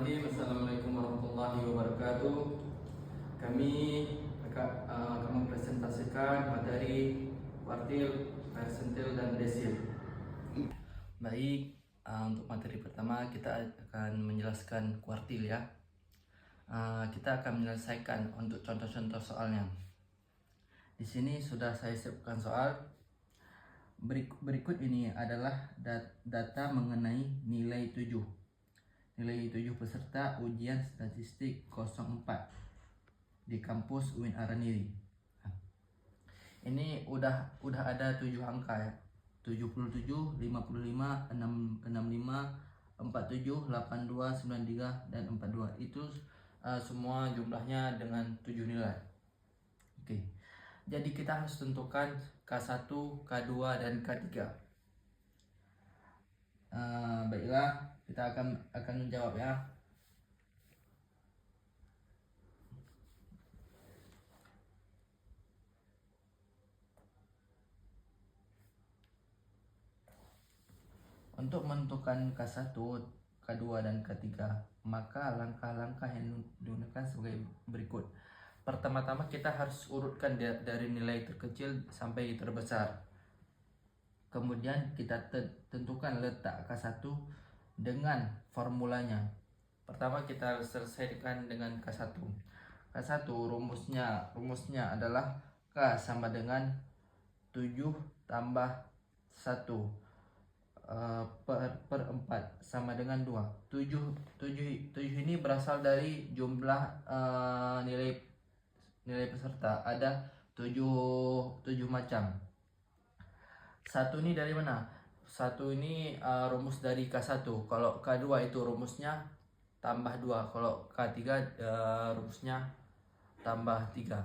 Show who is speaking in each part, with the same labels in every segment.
Speaker 1: Bismillahirrahmanirrahim. Assalamualaikum warahmatullahi wabarakatuh. Kami akan mempresentasikan materi kuartil, persentil, dan desil. Baik, untuk materi pertama kita akan menjelaskan kuartil ya. Kita akan menyelesaikan untuk contoh-contoh soalnya. Di sini sudah saya siapkan soal. Berikut ini adalah data mengenai nilai 7 peserta ujian statistik 04 di kampus UIN Araniri. Ini udah ada 7 angka ya. 77, 55, 65, 47, 82, 93 dan 42. Itu semua jumlahnya dengan 7 nilai. Oke. Jadi kita harus tentukan K1, K2 dan K3. Baiklah, kita akan menjawab ya. Untuk menentukan K1, K2 dan K3, maka langkah-langkah yang digunakan sebagai berikut. Pertama-tama kita harus urutkan dari nilai terkecil sampai terbesar. Kemudian kita tentukan letak K1 dengan formulanya. Pertama kita selesaikan dengan K1. K1 rumusnya adalah K sama dengan 7 tambah 1 per 4 sama dengan 2. 7 ini berasal dari jumlah nilai peserta. Ada 7 macam. 1 ini dari mana? 1 ini rumus dari K1. Kalau K2 itu rumusnya tambah 2. Kalau K3 rumusnya tambah 3.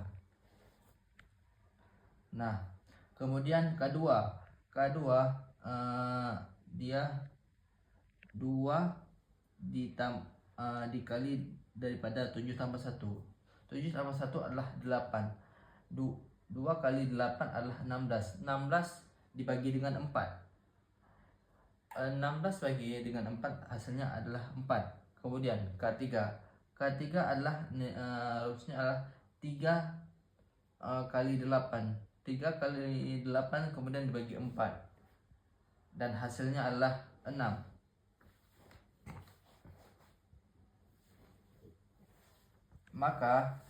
Speaker 1: Nah, kemudian K2 dia 2 dikali daripada 7 tambah 1. 7 tambah 1 adalah 8. 2 kali 8 adalah 16. 16 dibagi dengan 4. 16 bagi dengan 4 hasilnya adalah 4. Kemudian K3 adalah rumusnya adalah 3 kali 8. 3 kali 8 kemudian dibagi 4. Dan hasilnya adalah 6. Maka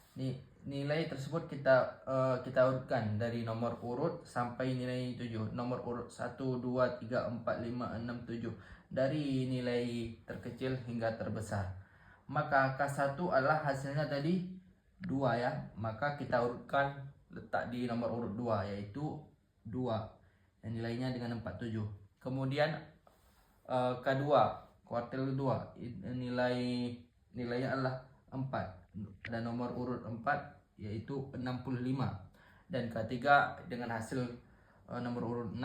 Speaker 1: nilai tersebut kita urutkan dari nomor urut sampai nilai 7. Nomor urut 1, 2, 3, 4, 5, 6, 7. Dari nilai terkecil hingga terbesar. Maka K1 adalah hasilnya tadi 2 ya. Maka kita urutkan letak di nomor urut 2, yaitu 2. Dan nilainya dengan 47. Kemudian K2, kuartil kedua, nilainya adalah 4. Dan nomor urut 4 yaitu 65. Dan K3 dengan hasil nomor urut 6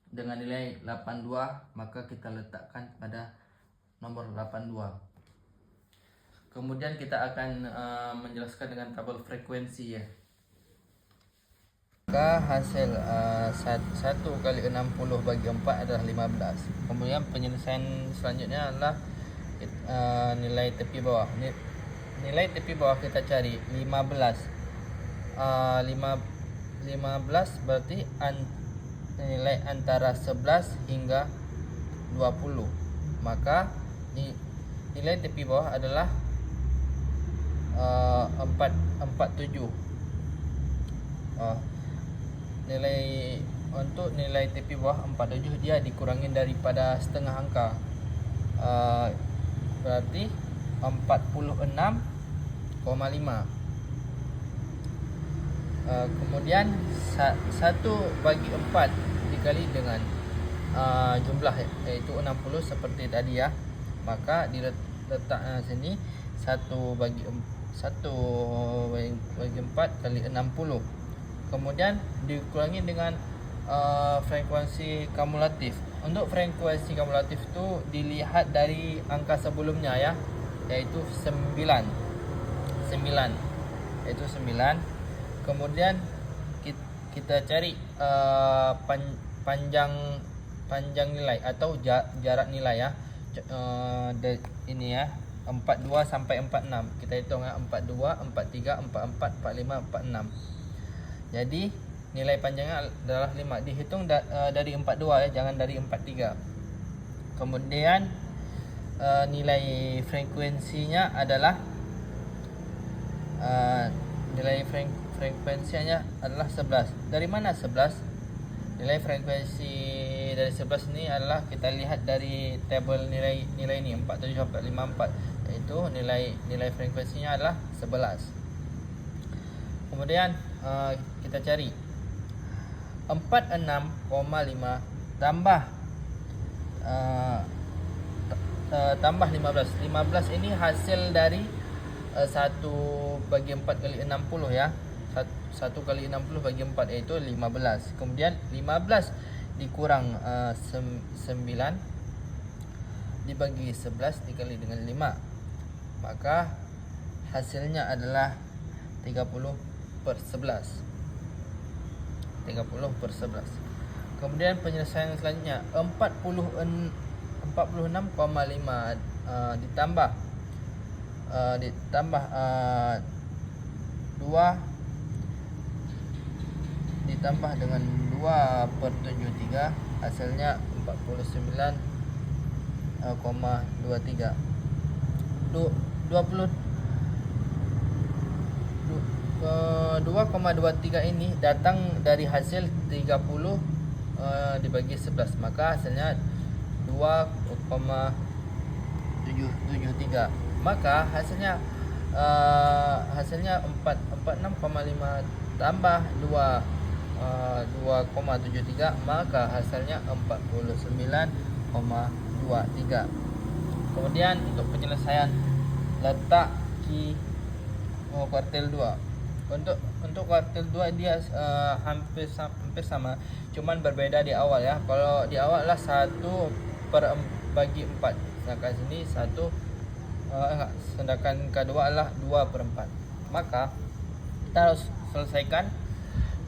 Speaker 1: dengan nilai 82, maka kita letakkan pada nomor 82. Kemudian kita akan menjelaskan dengan tabel frekuensi ya. Maka hasil 1 kali 60 bagi 4 adalah 15. Kemudian penyelesaian selanjutnya adalah nilai tepi bawah. Nilai tepi bawah kita cari 15. 15 berarti nilai antara 11 hingga 20. Maka nilai tepi bawah adalah 47. Untuk nilai tepi bawah 47 dia dikurangin daripada setengah angka, berarti 46,5. Kemudian 1 bagi 4 dikali dengan jumlah yaitu 60 seperti tadi ya. Maka diletakkan sini 1 bagi 4 kali 60. Kemudian dikurangi dengan frekuensi kumulatif. Untuk frekuensi kumulatif itu dilihat dari angka sebelumnya ya, yaitu 9. Yaitu 9. Kemudian kita cari panjang nilai atau jarak nilai ya. Ini ya, 42 sampai 46. Kita hitung 42, 43, 44, 45, 46. Jadi nilai panjangnya adalah 5. Dihitung dari 42 ya, jangan dari 43. Kemudian nilai frekuensinya adalah nilai frekuensinya adalah 11. Dari mana 11? Nilai frekuensi dari 11 ini adalah kita lihat dari tabel nilai ini 47454, yaitu nilai frekuensinya adalah 11. Kemudian kita cari 46,5 tambah tambah 15. 15 ini hasil dari 1/4 kali 60 ya. 1 kali 60 bagi 4 yaitu 15. Kemudian 15 dikurang 9 dibagi 11 dikali dengan 5. Maka hasilnya adalah 30/11. 30/11. Kemudian penyelesaian selanjutnya 46,5 ditambah 2 ditambah dengan 2/73, hasilnya 49,23. 2,23 ini datang dari hasil 30 dibagi 11, maka hasilnya 2,773. Maka hasilnya 46,5 tambah 2,73, maka hasilnya 49,23. Kemudian untuk penyelesaian letak kuartil 2. Untuk kuartil 2 dia hampir sama, cuman berbeda di awal ya. Kalau di awal adalah 1/bagi 4, sedangkan sini sedangkan kedua adalah 2/4. Maka kita harus selesaikan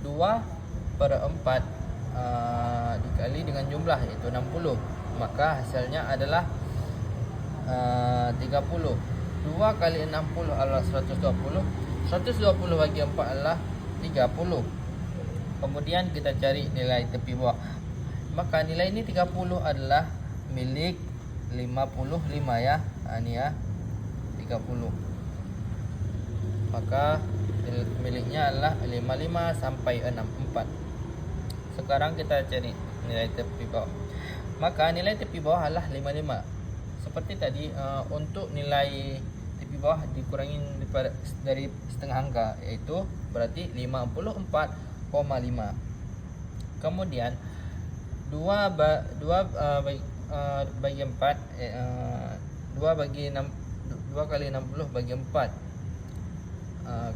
Speaker 1: 2/4 dikali dengan jumlah yaitu 60, maka hasilnya adalah 30. 2 kali 60 adalah 120. 120 bagi 4 adalah 30. Kemudian kita cari nilai tepi bawah. Maka nilai ini 30 adalah milik 55 ya. Ini ya 30. Maka miliknya adalah 55 sampai 64. Sekarang kita cari nilai tepi bawah. Maka nilai tepi bawah adalah 55. Seperti tadi, untuk nilai tepi bawah dikurangin dari setengah angka, yaitu berarti 54,5. Kemudian 2 bagi 4, 2 kali 60 bagi 4.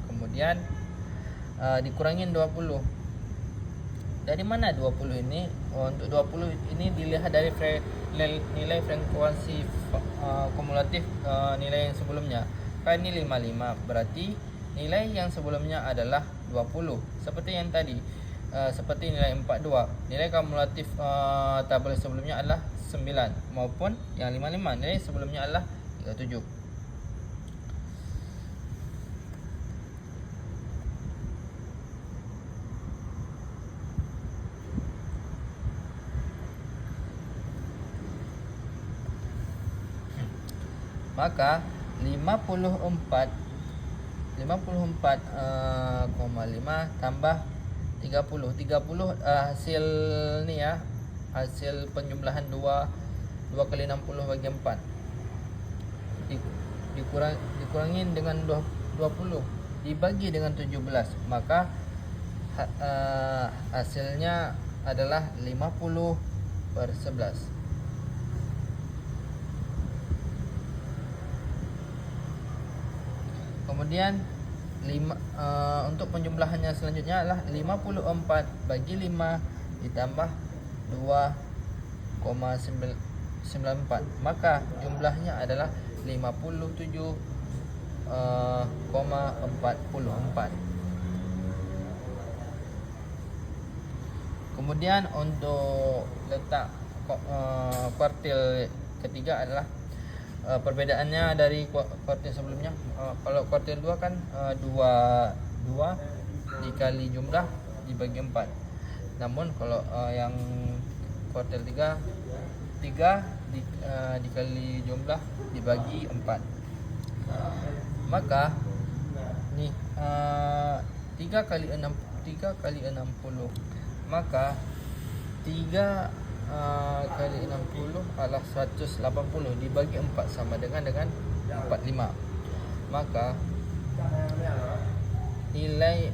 Speaker 1: Kemudian dikurangin 20. Dari mana 20 ini? Untuk 20 ini dilihat dari nilai frekuensi kumulatif nilai yang sebelumnya. Kan ini 55, berarti nilai yang sebelumnya adalah 20. Seperti yang tadi, seperti nilai 42, nilai kumulatif tabel sebelumnya adalah 9, maupun yang 55 nilai sebelumnya adalah 37. Maka 54,5 tambah 30 hasil ni ya, hasil penjumlahan 2 kali 60 bagi 4 dikurangin dengan 20 dibagi dengan 17, maka hasilnya adalah 50/11. Kemudian untuk penjumlahannya selanjutnya adalah 54 bagi 5 ditambah 2,94, maka jumlahnya adalah 57,44. Kemudian untuk letak kuartil ketiga adalah Perbedaannya dari kuartil sebelumnya, kalau kuartil 2 kan 2 dikali jumlah dibagi 4. Namun kalau yang kuartil 3 dikali jumlah dibagi 4. Maka nih 3 kali 60, maka 3 kali 60 adalah 180 dibagi 4 sama dengan 45. Maka nilai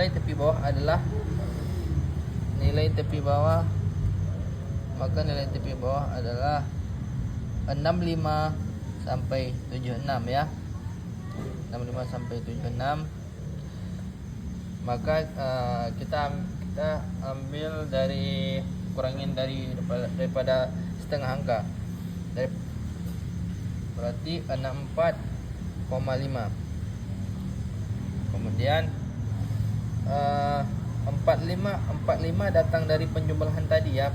Speaker 1: tepi bawah adalah nilai tepi bawah 65 sampai 76 ya. 65 sampai 76. Maka kita ambil kurangin daripada setengah angka. Berarti 64,5. Kemudian 45 datang dari penjumlahan tadi ya,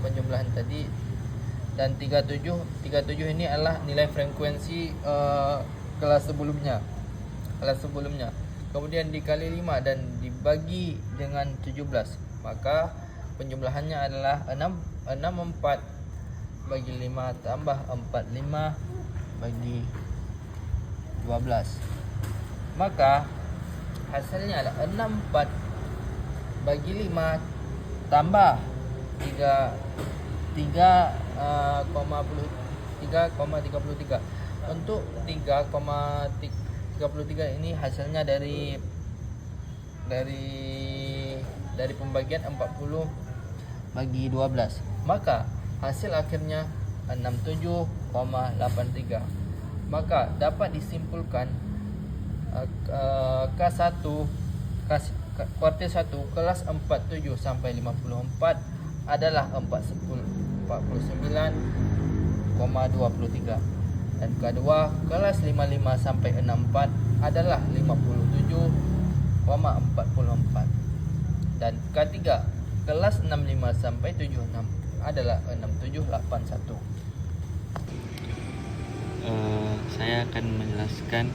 Speaker 1: dan 37 ini adalah nilai frekuensi kelas sebelumnya. Kemudian dikali 5 dan dibagi dengan 17, maka penjumlahannya adalah 64 bagi 5 tambah 45 bagi 12. Maka hasilnya adalah 64 bagi 5 tambah 3,33. Untuk 3,33 ini hasilnya dari pembagian 40 bagi 12. Maka hasil akhirnya 67,83. Maka dapat disimpulkan kuartil 1 kelas 47 sampai 54 adalah 49,23, dan kedua kelas 55 sampai 64 adalah 57,44, dan ketiga kelas 65 sampai 76 adalah 6781.
Speaker 2: Saya akan menjelaskan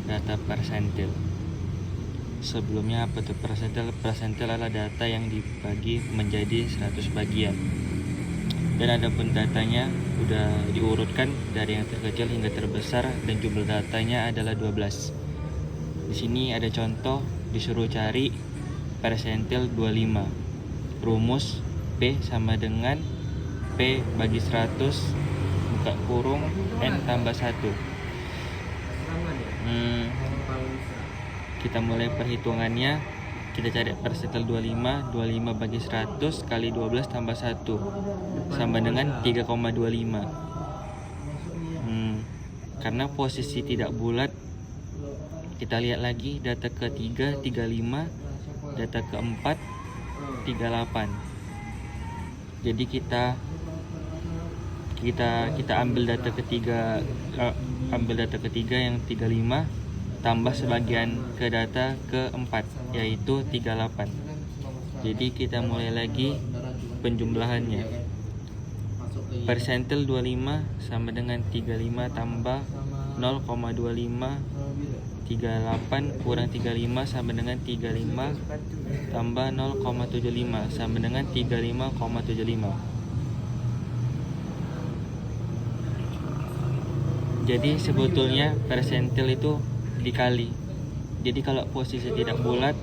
Speaker 2: data persentil. Sebelumnya apa itu persentil? Persentil adalah data yang dibagi menjadi 100 bagian. Dan adapun datanya udah diurutkan dari yang terkecil hingga terbesar, dan jumlah datanya adalah 12. Di sini ada contoh, disuruh cari persentil 25. Rumus P sama dengan P bagi 100 buka kurung N tambah 1. Kita mulai perhitungannya. Kita cari persentil 25 bagi 100 kali 12 tambah 1 sama dengan 3,25. Karena posisi tidak bulat, kita lihat lagi data ketiga 35, data keempat 38. Jadi kita ambil data ketiga yang 35 tambah sebagian ke data keempat, yaitu 38. Jadi kita mulai lagi penjumlahannya. Persentil 25 sama dengan 35 tambah 0,25, 38 kurang 35 sama dengan 35 tambah 0,75 sama dengan 35,75. Jadi sebetulnya persentil itu dikali. Jadi kalau posisi tidak bulat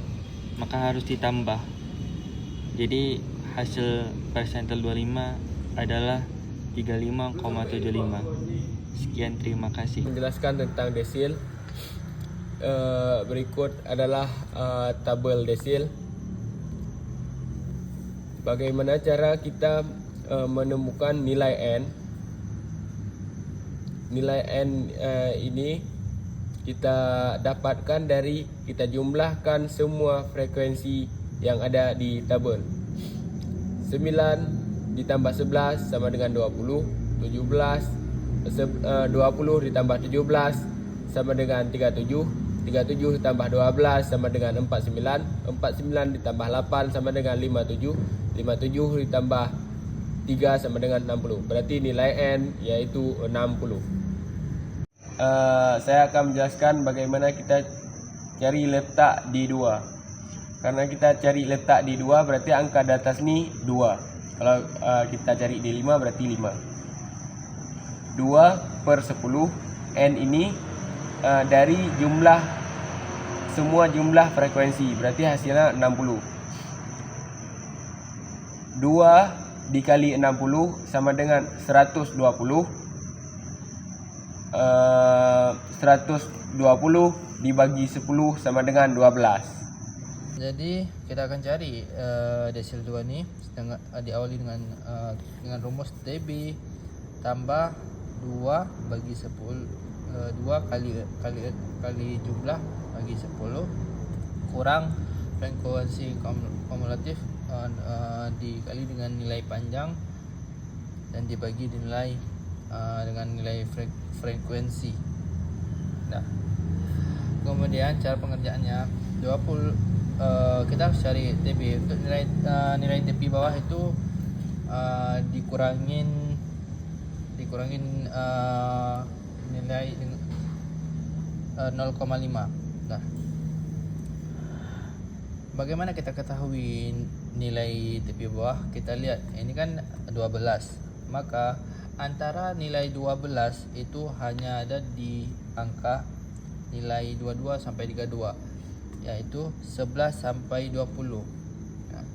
Speaker 2: maka harus ditambah. Jadi hasil persentil 25 adalah 35,75. Sekian, terima kasih.
Speaker 3: Menjelaskan tentang desil. Berikut adalah tabel desil. Bagaimana cara kita menemukan nilai N? Nilai N ini kita dapatkan dari kita jumlahkan semua frekuensi yang ada di tabel. 9 ditambah 11 sama dengan 20. 20 ditambah 17 sama dengan 37. 37 ditambah 12 sama dengan 49. 49 ditambah 8 sama dengan 57. 57 ditambah 3 sama dengan 60. Berarti nilai N yaitu 60. Saya akan menjelaskan bagaimana kita cari letak di 2. Karena kita cari letak di 2 berarti angka di atas ni 2. Kalau kita cari di 5 berarti 5. 2 per 10. N ini dari semua jumlah frekuensi, berarti hasilnya 60. 2 dikali 60 sama dengan 120. 120 dibagi 10 sama dengan 12.
Speaker 1: Jadi kita akan cari desil 2 ni diawali dengan rumus DB tambah 2 bagi 10, 2 kali jumlah bagi 10 kurang frekuensi kumulatif dikali dengan nilai panjang dan dibagi nilai dengan nilai frekuensi. Nah, kemudian cara pengerjaannya 20 kita harus cari TP. Untuk nilai TP bawah itu dikurangin nilai 0,5. Nah, bagaimana kita ketahui nilai TP bawah? Kita lihat ini kan 12, maka antara nilai 12 itu hanya ada di angka nilai 22 sampai 32, yaitu 11 sampai 20. Nah,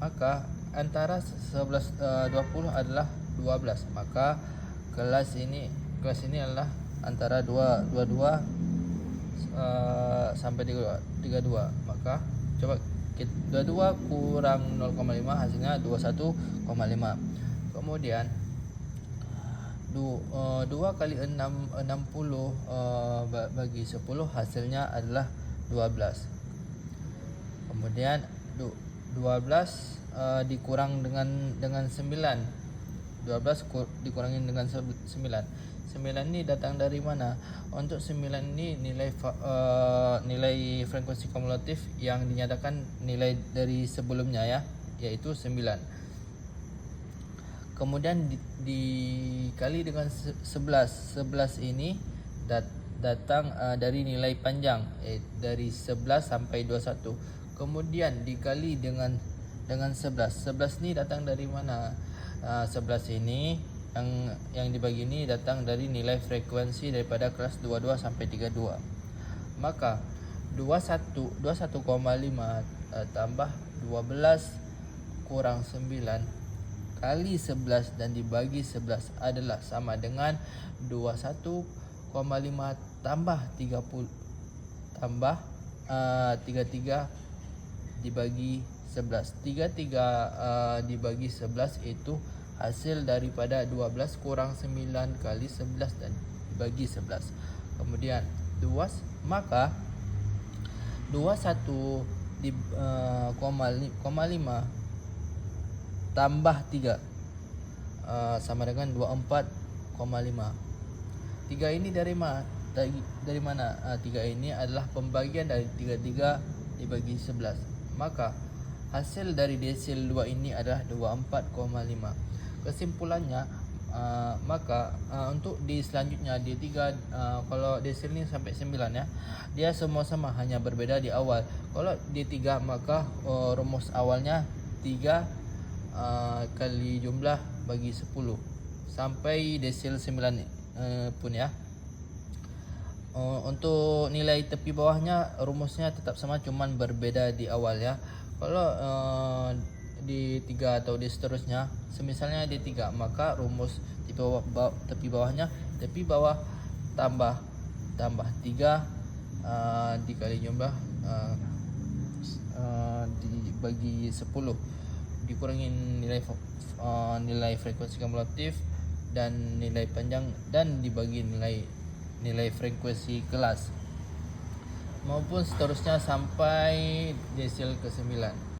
Speaker 1: maka antara 11 20 adalah 12, maka kelas ini adalah antara 22 sampai 32. Maka coba 22 kurang 0,5 hasilnya 21,5. Kemudian 2 kali 60 bagi 10 hasilnya adalah 12. Kemudian 12 dikurang dengan 9. 12 dikurangin dengan 9. 9 ini datang dari mana? Untuk 9 ini nilai frekuensi kumulatif yang dinyatakan nilai dari sebelumnya ya, yaitu 9. Kemudian dikali dengan 11. 11 ini datang dari nilai panjang, dari 11 sampai 21. Kemudian dikali dengan 11. 11 ini datang dari mana? 11 ini yang dibagi ini datang dari nilai frekuensi daripada kelas 22 sampai 32. Maka 21,5 tambah 12 kurang 9 kali 11 dan dibagi 11 adalah sama dengan 21,5 tambah 30 tambah 33 dibagi 11. 33 dibagi 11 itu hasil daripada 12 kurang 9 kali 11 dan dibagi 11. Kemudian 5 tambah 3 sama dengan 24,5. 3 ini dari mana? 3 ini adalah pembagian dari 33 dibagi 11. Maka hasil dari desil 2 ini adalah 24,5. Kesimpulannya maka untuk di selanjutnya di 3 kalau desil ini sampai 9 ya, dia semua sama, hanya berbeda di awal. Kalau di 3 maka rumus awalnya 3 kali jumlah bagi 10 sampai desil 9 pun ya. Untuk nilai tepi bawahnya rumusnya tetap sama, cuman berbeda di awal ya. Kalau di 3 atau di seterusnya, semisalnya di 3 maka rumus tepi bawahnya tepi bawah tambah 3 dikali jumlah dibagi 10 dikurangin nilai frekuensi kumulatif dan nilai panjang dan dibagi nilai frekuensi kelas maupun seterusnya sampai desil ke 9.